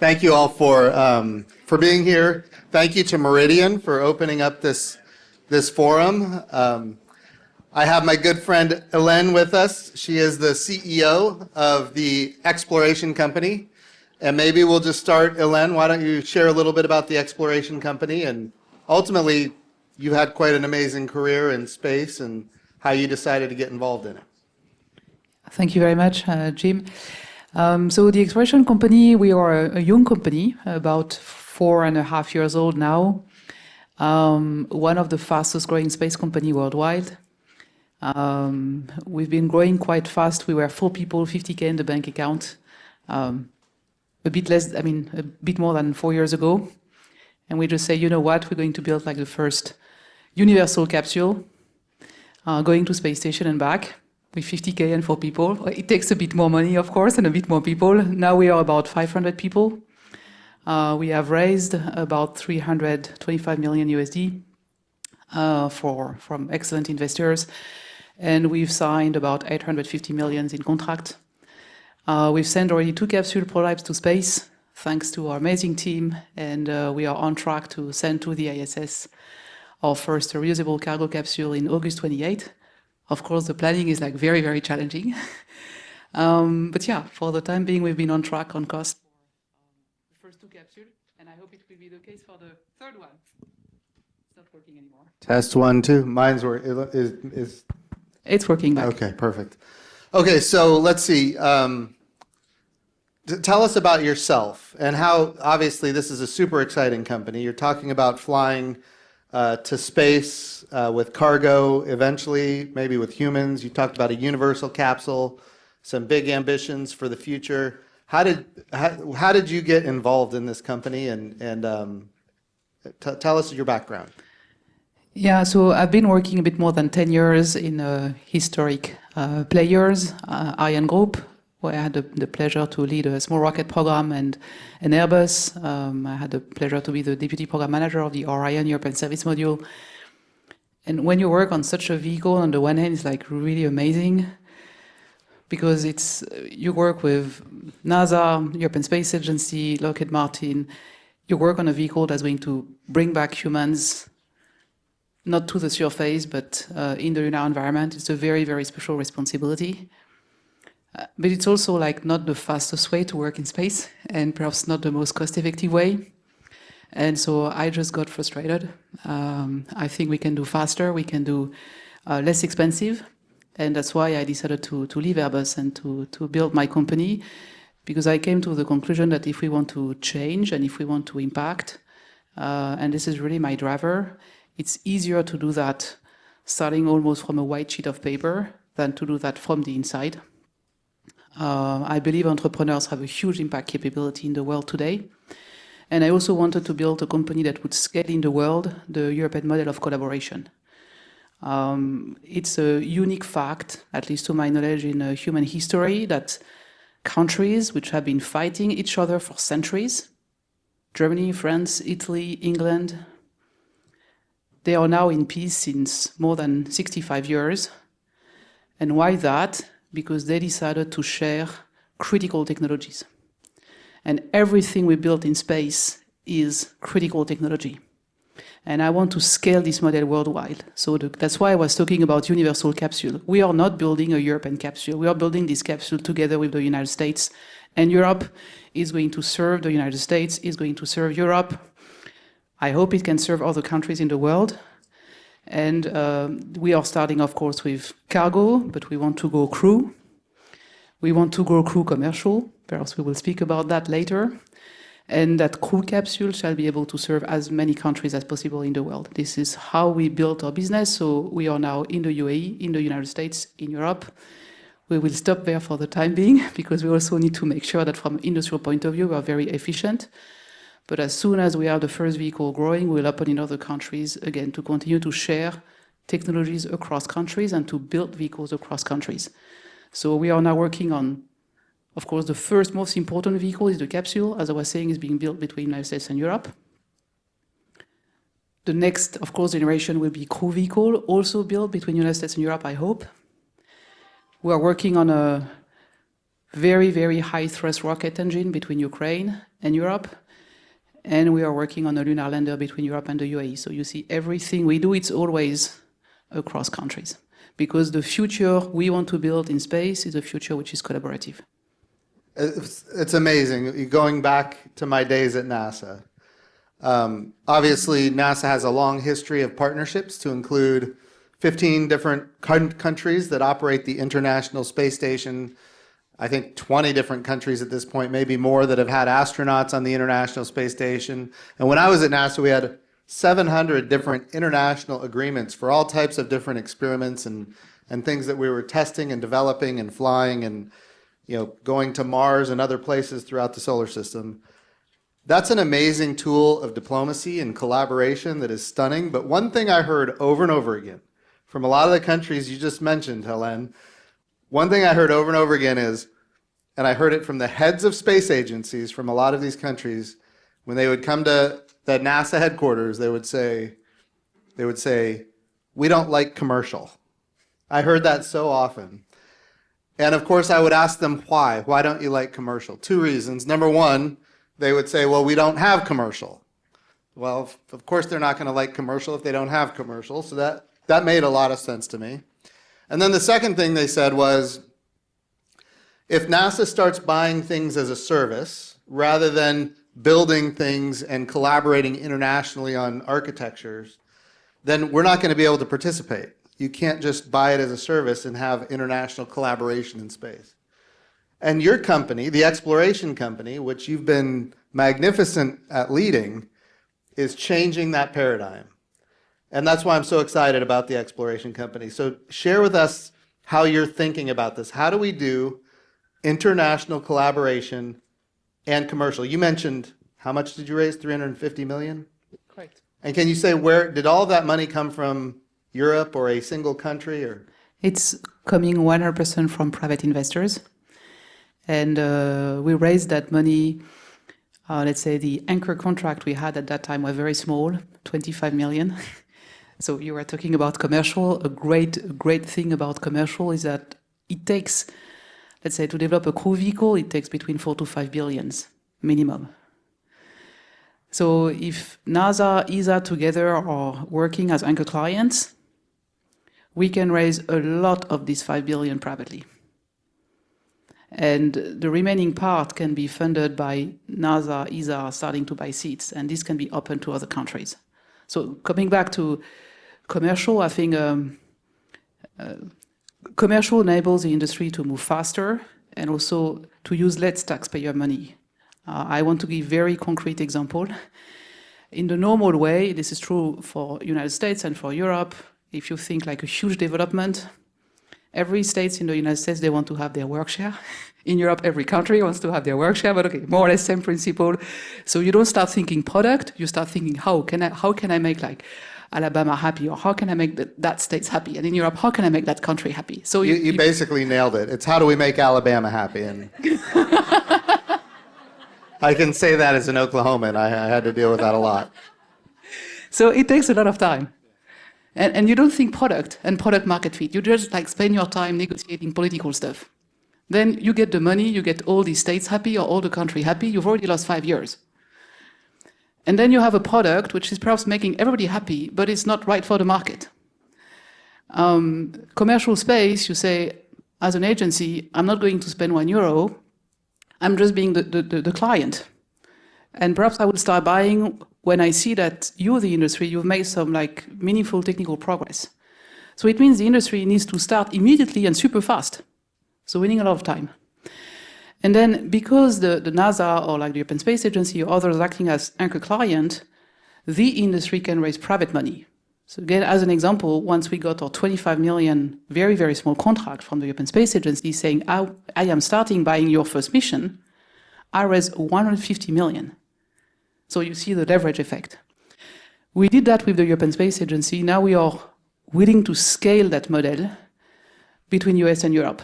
Thank you all for being here. Thank you to Meridian for opening up this forum. I have my good friend Hélène with us. She is the CEO of the Exploration Company. And maybe we'll just start, Hélène, why don't you share a little bit about the Exploration Company, and ultimately you had quite an amazing career in space and how you decided to get involved in it. Thank you very much, Jim. So the Exploration Company, we are a young company, about 4.5 years old now. One of the fastest growing space company worldwide. We've been growing quite fast. We were 4 people, 50K in the bank account. A bit more than 4 years ago. And we just say, you know what, we're going to build like the first universal capsule, going to space station and back with 50K and 4 people. It takes a bit more money, of course, and a bit more people. Now we are about 500 people. We have raised about 325 million USD from excellent investors. And we've signed about 850 million in contract. We've sent already 2 capsule prototypes to space, thanks to our amazing team, and we are on track to send to the ISS our first reusable cargo capsule in August 28. Of course, the planning is like very, very challenging. But yeah, for the time being, we've been on track on cost for the first 2 capsules, and I hope it will be the case for the third one. It's not working anymore. Test 1, 2. Mine's is It's working back. Okay, perfect. Okay, so let's see. Tell us about yourself and how, obviously, this is a super exciting company. You're talking about flying to space with cargo eventually, maybe with humans. You talked about a universal capsule, some big ambitions for the future. How did you get involved in this company, and tell us your background. Yeah, so I've been working a bit more than 10 years in historic players, Ariane Group, where I had the pleasure to lead a small rocket program and an Airbus. I had the pleasure to be the deputy program manager of the Orion European Service Module. And when you work on such a vehicle, on the one hand, it's like really amazing because you work with NASA, European Space Agency, Lockheed Martin. You work on a vehicle that's going to bring back humans not to the surface, but in the lunar environment. It's a very, very special responsibility. But it's also like not the fastest way to work in space, and perhaps not the most cost-effective way. And so I just got frustrated. I think we can do faster, we can do less expensive. And that's why I decided to leave Airbus and to build my company, because I came to the conclusion that if we want to change and if we want to impact, and this is really my driver, it's easier to do that starting almost from a white sheet of paper than to do that from the inside. I believe entrepreneurs have a huge impact capability in the world today. And I also wanted to build a company that would scale in the world the European model of collaboration. It's a unique fact, at least to my knowledge, in human history, that countries which have been fighting each other for centuries, Germany, France, Italy, England, they are now in peace since more than 65 years. And why that? Because they decided to share critical technologies. And everything we built in space is critical technology. And I want to scale this model worldwide. So that's why I was talking about universal capsule. We are not building a European capsule. We are building this capsule together with the United States. And Europe is going to serve the United States, is going to serve Europe. I hope it can serve other countries in the world. And we are starting, of course, with cargo, but we want to go crew. We want to go crew commercial. Perhaps we will speak about that later. And that crew capsule shall be able to serve as many countries as possible in the world. This is how we built our business. So we are now in the UAE, in the United States, in Europe. We will stop there for the time being, because we also need to make sure that from an industrial point of view, we are very efficient. But as soon as we have the first vehicle growing, we'll open in other countries, again, to continue to share technologies across countries and to build vehicles across countries. So we are now working on, of course, the first most important vehicle is the capsule, as I was saying, is being built between the United States and Europe. The next, of course, generation will be crew vehicle, also built between the United States and Europe, I hope. We are working on a very, very high thrust rocket engine between Ukraine and Europe. And we are working on a lunar lander between Europe and the UAE. So you see everything we do, it's always across countries. Because the future we want to build in space is a future which is collaborative. It's amazing. Going back to my days at NASA, obviously NASA has a long history of partnerships to include 15 different countries that operate the International Space Station. I think 20 different countries at this point, maybe more, that have had astronauts on the International Space Station. And when I was at NASA, we had 700 different international agreements for all types of different experiments and things that we were testing and developing and flying and going to Mars and other places throughout the solar system. That's an amazing tool of diplomacy and collaboration that is stunning. But one thing I heard over and over again from a lot of the countries you just mentioned, Hélène, one thing I heard over and over again is, and I heard it from the heads of space agencies from a lot of these countries, when they would come to the NASA headquarters, they would say, we don't like commercial. I heard that so often. And of course, I would ask them why. Why don't you like commercial? Two reasons. Number one, they would say, well, we don't have commercial. Well, of course, they're not going to like commercial if they don't have commercial. So that made a lot of sense to me. And then the second thing they said was, if NASA starts buying things as a service, rather than building things and collaborating internationally on architectures, then we're not going to be able to participate. You can't just buy it as a service and have international collaboration in space. And your company, the exploration company, which you've been magnificent at leading, is changing that paradigm. And that's why I'm so excited about the exploration company. So share with us how you're thinking about this. How do we do international collaboration and commercial? You mentioned, how much did you raise? 350 million? Correct. And can you say, where did all that money come from? Europe or a single country? Or it's coming 100% from private investors. And we raised that money, let's say the anchor contract we had at that time was very small, 25 million. So you were talking about commercial. A great thing about commercial is that it takes, let's say, to develop a crew vehicle, it takes between 4 to 5 billions minimum. So if NASA, ESA together are working as anchor clients, we can raise a lot of this 5 billion privately. And the remaining part can be funded by NASA, ESA starting to buy seats, and this can be open to other countries. So coming back to commercial, I think commercial enables the industry to move faster and also to use less taxpayer money. I want to give very concrete example. In the normal way, this is true for United States and for Europe. If you think like a huge development, every state in the United States, they want to have their work share. In Europe, every country wants to have their work share, but okay, more or less same principle. So you don't start thinking product, you start thinking how can I make like Alabama happy, or how can I make that state happy? And in Europe, how can I make that country happy? So you basically nailed it. It's how do we make Alabama happy? And I can say that as an Oklahoman. I had to deal with that a lot. So it takes a lot of time. And you don't think product and product market fit. You just like spend your time negotiating political stuff. Then you get the money, you get all the states happy or all the country happy. You've already lost 5 years. And then you have a product which is perhaps making everybody happy, but it's not right for the market. Commercial space, you say, as an agency, I'm not going to spend €1. I'm just being the client. And perhaps I will start buying when I see that you, the industry, you've made some like meaningful technical progress. So it means the industry needs to start immediately and super fast. So winning a lot of time. And then because the NASA or like the European Space Agency or others acting as anchor client, the industry can raise private money. So again, as an example, once we got our 25 million, very, very small contract from the European Space Agency saying, I am starting buying your first mission, I raised 150 million. So you see the leverage effect. We did that with the European Space Agency. Now we are willing to scale that model between US and Europe.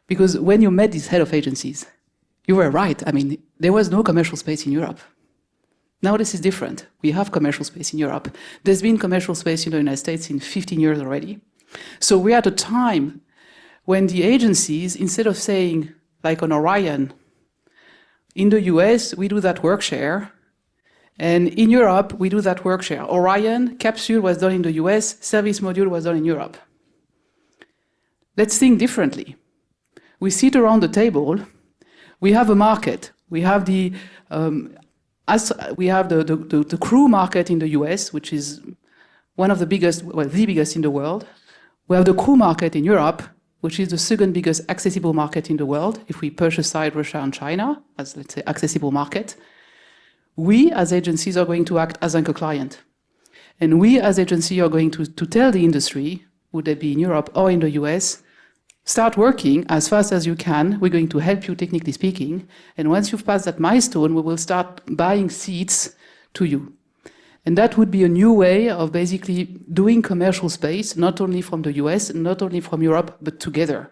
Because when you met these head of agencies, you were right. I mean, there was no commercial space in Europe. Now this is different. We have commercial space in Europe. There's been commercial space in the United States in 15 years already. So we're at a time when the agencies, instead of saying, like on Orion. In the US, we do that work share. And in Europe, we do that work share. Orion, capsule was done in the US, service module was done in Europe. Let's think differently. We sit around the table, we have a market. We have the crew market in the US, which is one of the biggest, well, the biggest in the world. We have the crew market in Europe, which is the second biggest accessible market in the world, if we push aside Russia and China as, let's say, accessible market. We, as agencies, are going to act as anchor client. And we, as agency, are going to tell the industry, would it be in Europe or in the US, start working as fast as you can. We're going to help you, technically speaking. And once you've passed that milestone, we will start buying seats to you. And that would be a new way of basically doing commercial space, not only from the US, not only from Europe, but together.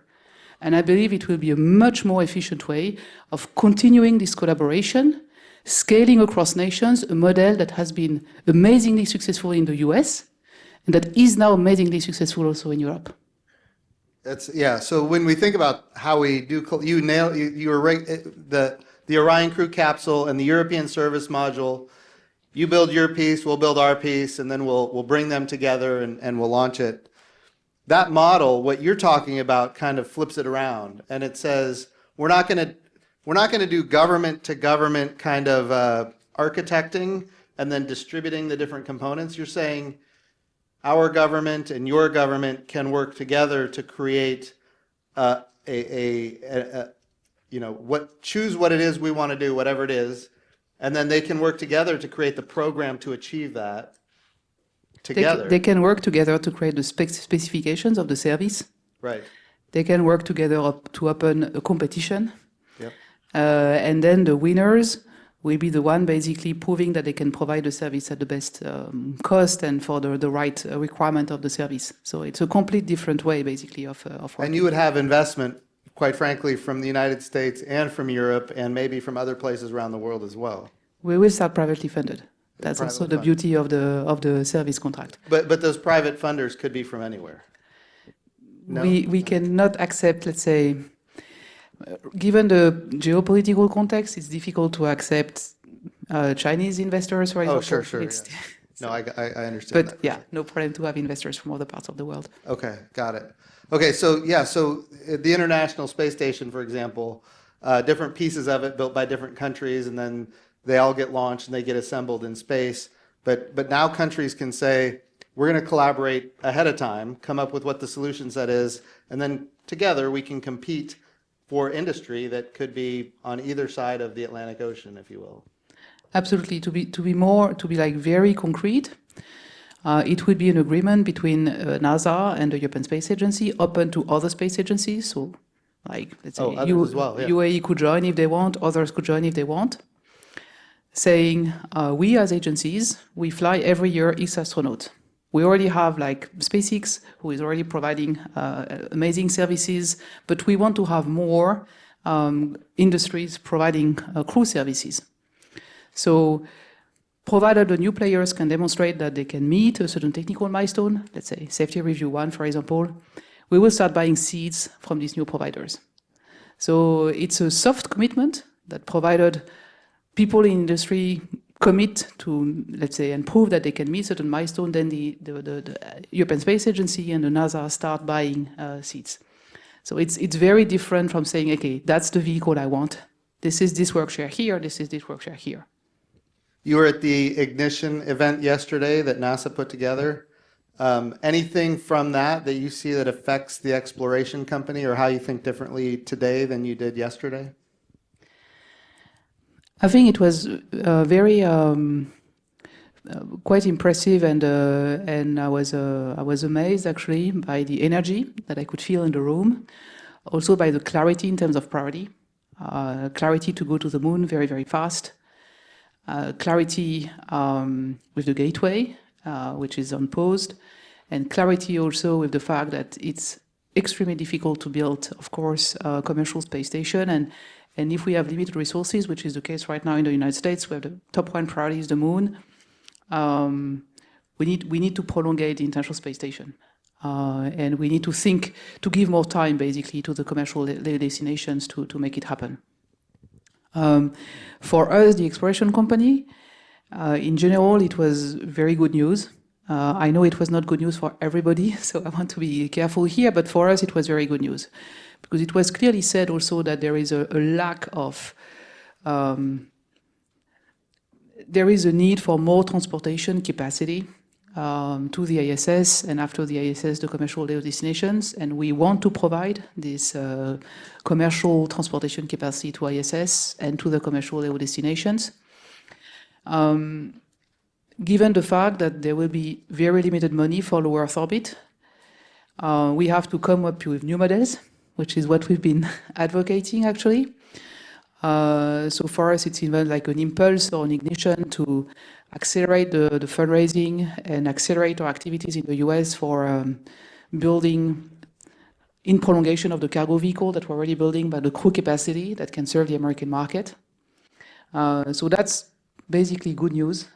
And I believe it will be a much more efficient way of continuing this collaboration, scaling across nations, a model that has been amazingly successful in the US, and that is now amazingly successful also in Europe. Yeah, so when we think about how we do, you were right, the Orion crew capsule and the European service module, you build your piece, we'll build our piece, and then we'll bring them together and we'll launch it. That model, what you're talking about, kind of flips it around, and it says, we're not going to do government to government kind of architecting and then distributing the different components. You're saying our government and your government can work together to create choose what it is we want to do, whatever it is, and then they can work together to create the program to achieve that together. They can work together to create the specifications of the service. Right. They can work together to open a competition. Yep. And then the winners will be the one basically proving that they can provide the service at the best cost and for the right requirement of the service. So it's a complete different way, basically, of working. And you would have investment, quite frankly, from the United States and from Europe and maybe from other places around the world as well. We will start privately funded. That's Privately also the funded. beauty of the service contract. But those private funders could be from anywhere. No? We cannot accept, let's say, given the geopolitical context, it's difficult to accept Chinese investors, for example. Oh, sure. Yeah. No, I understand that. But yeah, no problem to have investors from other parts of the world. Okay, got it. Okay, so the International Space Station, for example, different pieces of it built by different countries, and then they all get launched and they get assembled in space. But now countries can say, we're going to collaborate ahead of time, come up with what the solution set is, and then together we can compete for industry that could be on either side of the Atlantic Ocean, if you will. Absolutely. To be like very concrete, it would be an agreement between NASA and the European Space Agency, open to other space agencies. So, like, let's say others as well, yeah. UAE could join if they want, others could join if they want. Saying, we as agencies, we fly every year X astronauts. We already have like SpaceX, who is already providing amazing services, but we want to have more industries providing crew services. So provided the new players can demonstrate that they can meet a certain technical milestone, let's say safety review 1, for example, we will start buying seats from these new providers. So it's a soft commitment that provided people in industry commit to, let's say, and prove that they can meet certain milestone, then the European Space Agency and the NASA start buying seats. So it's very different from saying, okay, that's the vehicle I want. This is this work share here, this is this work share here. You were at the Ignition event yesterday that NASA put together. Anything from that you see that affects the exploration company or how you think differently today than you did yesterday? I think it was very quite impressive, and I was amazed actually by the energy that I could feel in the room, also by the clarity in terms of priority, clarity to go to the moon very, very fast, clarity with the gateway, which is unposed, and clarity also with the fact that it's extremely difficult to build, of course, a commercial space station, and if we have limited resources, which is the case right now in the United States, where the top one priority is the moon, we need to prolongate the International Space Station. And we need to think to give more time, basically, to the commercial destinations to make it happen. For us, the exploration company, in general, it was very good news. I know it was not good news for everybody, so I want to be careful here, but for us, it was very good news. Because it was clearly said also that there is a lack of, there is a need for more transportation capacity to the ISS, and after the ISS, the commercial destinations, and we want to provide this commercial transportation capacity to ISS and to the commercial destinations. Given the fact that there will be very limited money for low Earth orbit, we have to come up with new models, which is what we've been advocating, actually. So for us, it's even like an impulse or an ignition to accelerate the fundraising and accelerate our activities in the US for building, in prolongation of the cargo vehicle that we're already building, but the crew capacity that can serve the American market. So that's basically good news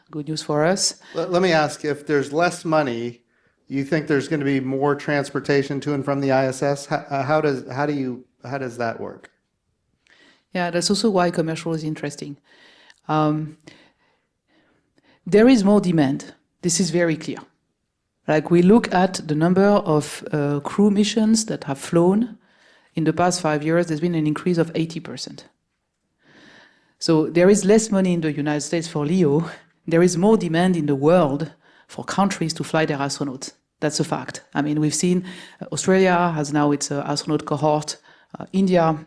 for us. Let me ask, if there's less money, you think there's going to be more transportation to and from the ISS? How does that work? Yeah, that's also why commercial is interesting. There is more demand. This is very clear. Like, we look at the number of crew missions that have flown in the past 5 years, there's been an increase of 80%. So there is less money in the United States for LEO. There is more demand in the world for countries to fly their astronauts. That's a fact. I mean, we've seen Australia has now its astronaut cohort. India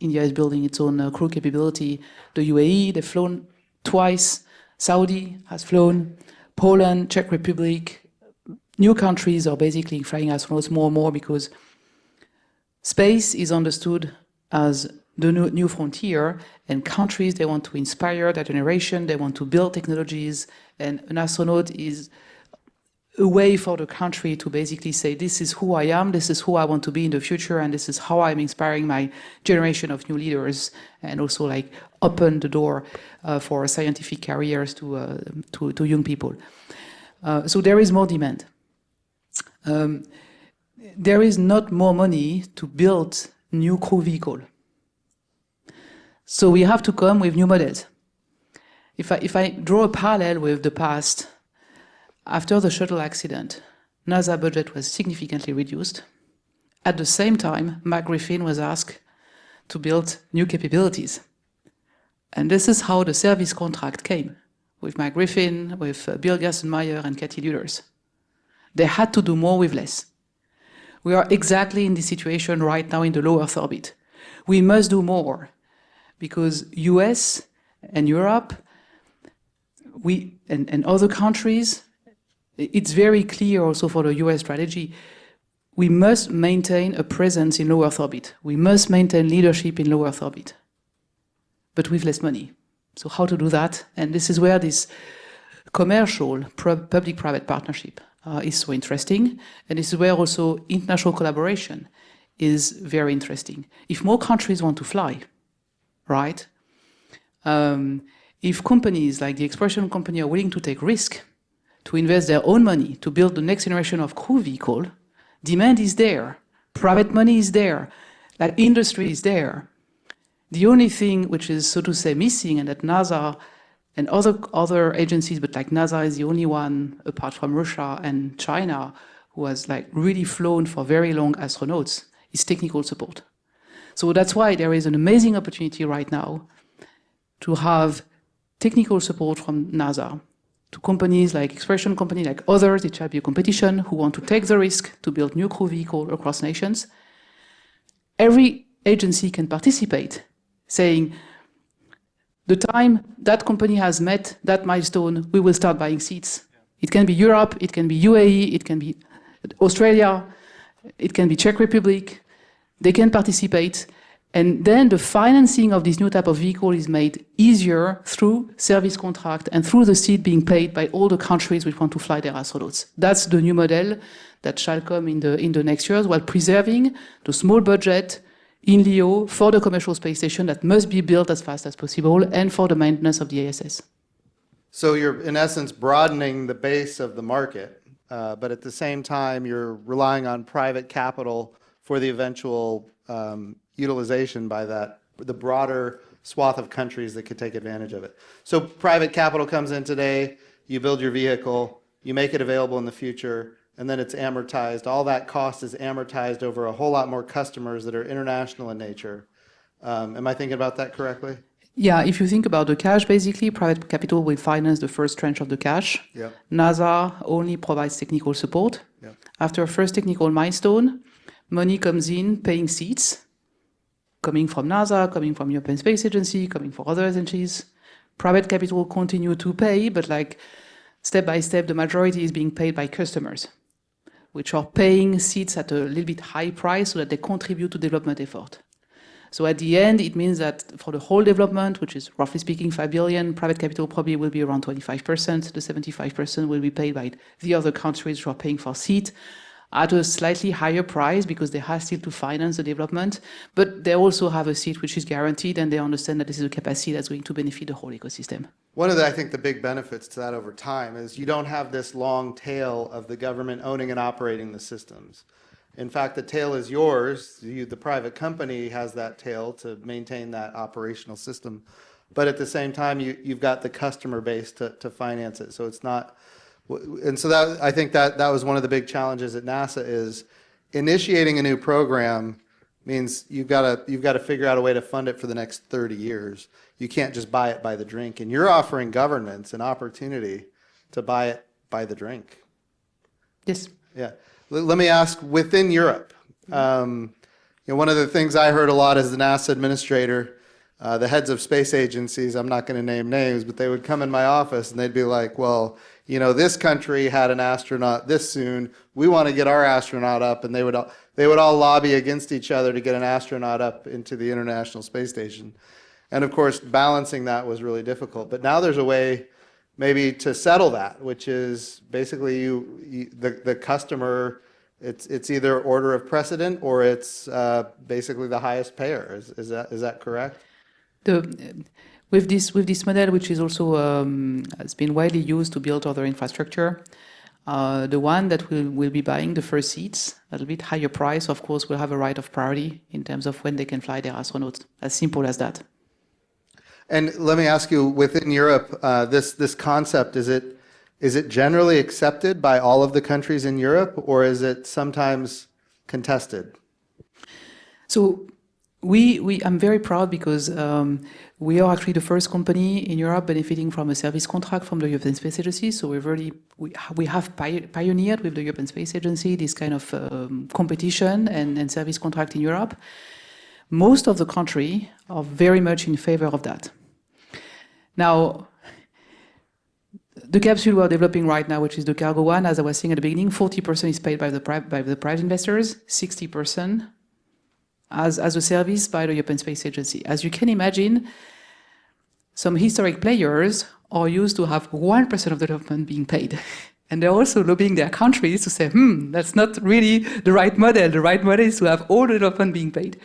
is building its own crew capability. The UAE, they've flown twice. Saudi has flown. Poland, Czech Republic. New countries are basically flying astronauts more and more because space is understood as the new frontier, and countries, they want to inspire their generation, they want to build technologies, and an astronaut is a way for the country to basically say, this is who I am, this is who I want to be in the future, and this is how I'm inspiring my generation of new leaders, and also like open the door for scientific careers to young people. So there is more demand. There is not more money to build new crew vehicle. So we have to come with new models. If I draw a parallel with the past, after the shuttle accident, NASA budget was significantly reduced. At the same time, Mark Griffin was asked to build new capabilities. And this is how the service contract came, with Mark Griffin, with Bill Gerstenmaier and Kathy Lueders. They had to do more with less. We are exactly in this situation right now in the low Earth orbit. We must do more, because US and Europe, and other countries, it's very clear also for the US strategy, we must maintain a presence in low Earth orbit. We must maintain leadership in low Earth orbit, but with less money. So how to do that? And this is where this commercial public-private partnership is so interesting. And this is where also international collaboration is very interesting. If more countries want to fly, right? If companies like the exploration company are willing to take risk, to invest their own money to build the next generation of crew vehicle, demand is there, private money is there, like industry is there. The only thing which is, so to say, missing, and that NASA and other agencies, but like NASA is the only one, apart from Russia and China, who has like really flown for very long astronauts, is technical support. So that's why there is an amazing opportunity right now to have technical support from NASA to companies like exploration company, like others, it shall be a competition, who want to take the risk to build new crew vehicle across nations. Every agency can participate, saying, the time that company has met that milestone, we will start buying seats. It can be Europe, it can be UAE, it can be Australia, it can be Czech Republic. They can participate. And then the financing of this new type of vehicle is made easier through service contract and through the seat being paid by all the countries which want to fly their astronauts. That's the new model that shall come in the next years, while preserving the small budget in LEO for the commercial space station that must be built as fast as possible, and for the maintenance of the ISS. So you're, in essence, broadening the base of the market. but at the same time, you're relying on private capital for the eventual utilization by the broader swath of countries that could take advantage of it. So private capital comes in today, you build your vehicle, you make it available in the future, and then it's amortized. All that cost is amortized over a whole lot more customers that are international in nature. Am I thinking about that correctly? Yeah, if you think about the cash, basically, private capital will finance the first tranche of the cash. Yep. NASA only provides technical support. Yep. After a first technical milestone, money comes in paying seats, coming from NASA, coming from European Space Agency, coming from other agencies. Private capital continue to pay, but like step by step, the majority is being paid by customers, which are paying seats at a little bit high price so that they contribute to development effort. So at the end, it means that for the whole development, which is roughly speaking 5 billion, private capital probably will be around 25%. The 75% will be paid by the other countries who are paying for seat at a slightly higher price because they have still to finance the development, but they also have a seat which is guaranteed and they understand that this is a capacity that's going to benefit the whole ecosystem. One of the, I think, the big benefits to that over time is you don't have this long tail of the government owning and operating the systems. In fact, the tail is yours. The private company has that tail to maintain that operational system. But at the same time, you've got the customer base to finance it. So it's not, and so that, I think that was one of the big challenges at NASA is initiating a new program means you've got to figure out a way to fund it for the next 30 years. You can't just buy it by the drink. And you're offering governments an opportunity to buy it by the drink. Yes. Yeah. Let me ask, within Europe, one of the things I heard a lot as the NASA administrator, the heads of space agencies, I'm not going to name names, but they would come in my office and they'd be like, well, this country had an astronaut this soon. We want to get our astronaut up. And they would all lobby against each other to get an astronaut up into the International Space Station. And of course, balancing that was really difficult. But now there's a way maybe to settle that, which is basically the customer, it's either order of precedent or it's basically the highest payer. Is that correct? With this model, which is also has been widely used to build other infrastructure, the one that will be buying the first seats at a bit higher price, of course, will have a right of priority in terms of when they can fly their astronauts. As simple as that. And let me ask you, within Europe, this concept, is it generally accepted by all of the countries in Europe, or is it sometimes contested? So I'm very proud because we are actually the first company in Europe benefiting from a service contract from the European Space Agency. So we have pioneered with the European Space Agency this kind of competition and service contract in Europe. Most of the countries are very much in favor of that. Now, the capsule we're developing right now, which is the cargo one, as I was saying at the beginning, 40% is paid by the private investors, 60% as a service by the European Space Agency. As you can imagine, some historic players are used to have 1% of the development being paid. And they're also lobbying their countries to say, that's not really the right model. The right model is to have all the development being paid.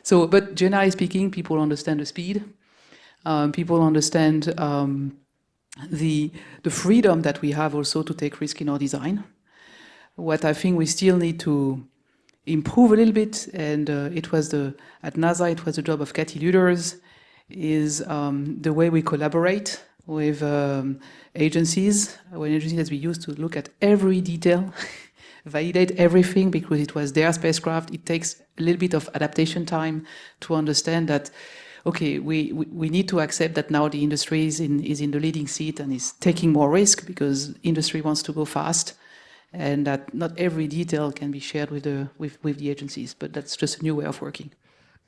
So, but generally speaking, people understand the speed. People understand the freedom that we have also to take risk in our design. What I think we still need to improve a little bit, and at NASA it was the job of Cathy Luders, is the way we collaborate with agencies. When agencies that we used to look at every detail, validate everything because it was their spacecraft. It takes a little bit of adaptation time to understand that, okay, we need to accept that now the industry is in the leading seat and is taking more risk because industry wants to go fast, and that not every detail can be shared with the agencies, but that's just a new way of working.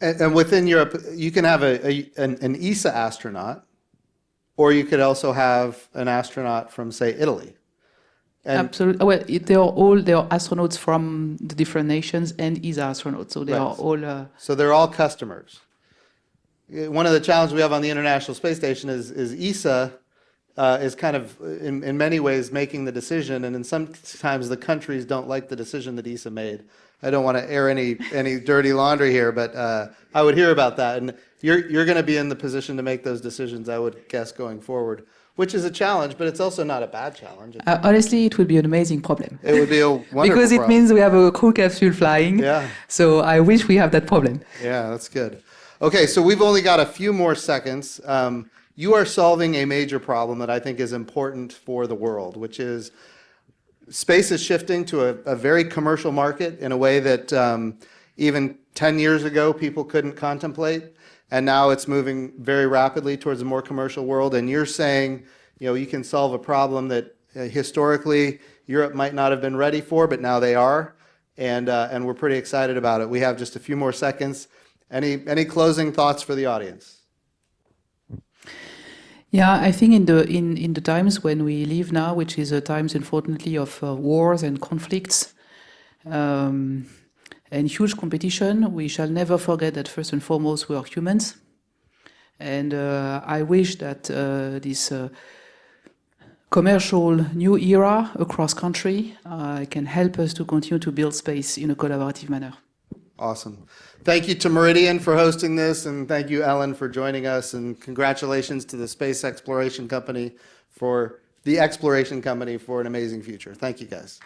And within Europe, you can have an ESA astronaut, or you could also have an astronaut from, say, Italy. Absolutely. Well, they are astronauts from the different nations and ESA astronauts, so they are all. So they're all customers. One of the challenges we have on the International Space Station is ESA is kind of, in many ways, making the decision, and in sometimes the countries don't like the decision that ESA made. I don't want to air any dirty laundry here, but I would hear about that, and you're going to be in the position to make those decisions, I would guess, going forward, which is a challenge, but it's also not a bad challenge. Honestly, it would be an amazing problem. It would be a wonderful because it problem. means we have a crew capsule flying. Yeah. So I wish we have that problem. Yeah, that's good. Okay, so we've only got a few more seconds. You are solving a major problem that I think is important for the world, which is space is shifting to a very commercial market in a way that even 10 years ago people couldn't contemplate. And now it's moving very rapidly towards a more commercial world. And you're saying, you can solve a problem that historically Europe might not have been ready for, but now they are. And we're pretty excited about it. We have just a few more seconds. Any closing thoughts for the audience? Yeah, I think in the times when we live now, which is times, unfortunately, of wars and conflicts and huge competition, we shall never forget that first and foremost we are humans. And I wish that this commercial new era across country can help us to continue to build space in a collaborative manner. Awesome. Thank you to Meridian for hosting this, and thank you, Hélène, for joining us, and congratulations to the Space Exploration Company for an amazing future. Thank you, guys.